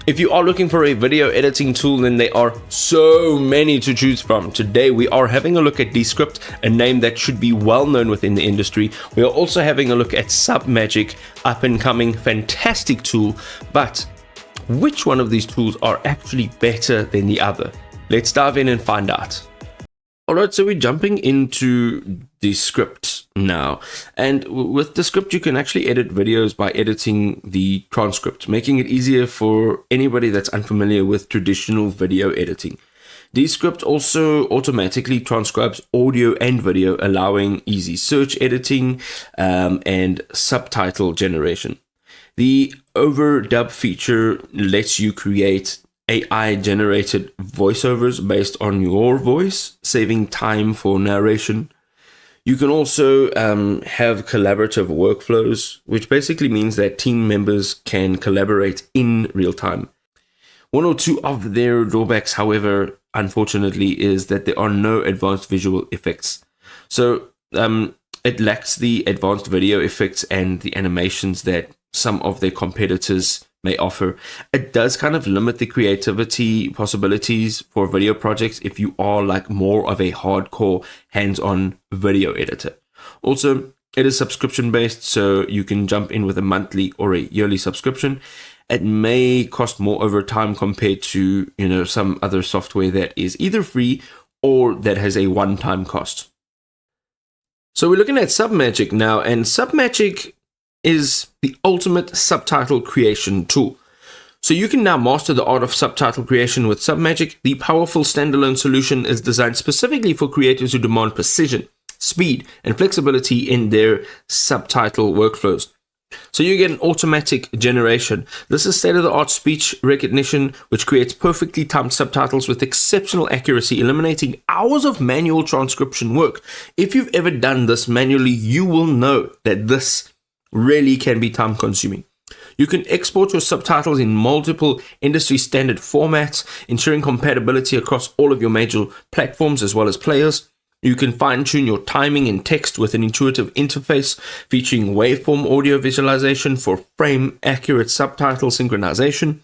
If you are looking for a video editing tool, then there are so many to choose from. Today we are having a look at Descript, a name that should be well known within the industry. We are also having a look at Submagic, up and coming, fantastic tool. But which one of these tools are actually better than the other? Let's dive in and find out. Alright, so we're jumping into Descript now, and with Descript you can actually edit videos by editing the transcript, making it easier for anybody that's unfamiliar with traditional video editing. Descript also automatically transcribes audio and video, allowing easy search editing and subtitle generation. The overdub feature lets you create AI-generated voiceovers based on your voice, saving time for narration. You can also have collaborative workflows, which basically means that team members can collaborate in real time. One or two of their drawbacks, however, unfortunately, is that there are no advanced visual effects. So it lacks the advanced video effects and the animations that some of their competitors may offer. It does kind of limit the creativity possibilities for video projects if you are like more of a hardcore hands-on video editor. Also, it is subscription based, so you can jump in with a monthly or a yearly subscription. It may cost more over time compared to, some other software that is either free or that has a one-time cost. So we're looking at Submagic now, and Submagic is the ultimate subtitle creation tool. So you can now master the art of subtitle creation with Submagic. The powerful standalone solution is designed specifically for creators who demand precision, speed, and flexibility in their subtitle workflows. So you get an automatic generation. This is state-of-the-art speech recognition, which creates perfectly timed subtitles with exceptional accuracy, eliminating hours of manual transcription work. If you've ever done this manually, you will know that this really can be time consuming. You can export your subtitles in multiple industry standard formats, ensuring compatibility across all of your major platforms as well as players. You can fine tune your timing and text with an intuitive interface featuring waveform audio visualization for frame accurate subtitle synchronization.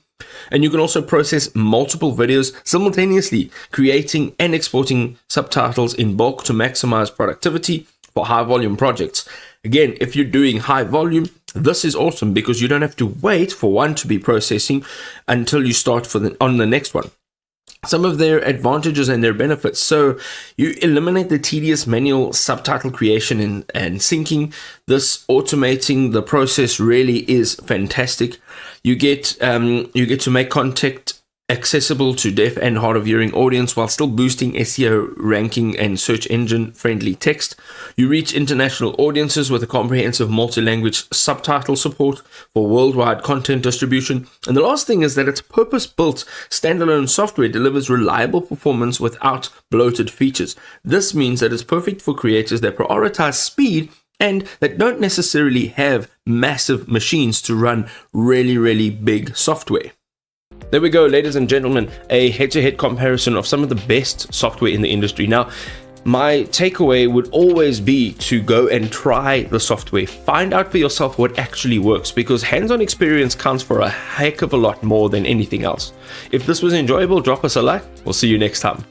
And you can also process multiple videos simultaneously, creating and exporting subtitles in bulk to maximize productivity for high volume projects. Again, if you're doing high volume, this is awesome because you don't have to wait for one to be processing until you start on the next one. Some of their advantages and their benefits. So you eliminate the tedious manual subtitle creation and syncing. This automating the process really is fantastic. You get to make content accessible to deaf and hard of hearing audience while still boosting SEO ranking and search engine friendly text. You reach international audiences with a comprehensive multi-language subtitle support for worldwide content distribution. And the last thing is that its purpose-built standalone software delivers reliable performance without bloated features. This means that it's perfect for creators that prioritize speed and that don't necessarily have massive machines to run really big software. There we go, ladies and gentlemen, a head-to-head comparison of some of the best software in the industry. Now, my takeaway would always be to go and try the software. Find out for yourself what actually works, because hands-on experience counts for a heck of a lot more than anything else. If this was enjoyable, drop us a like. We'll see you next time.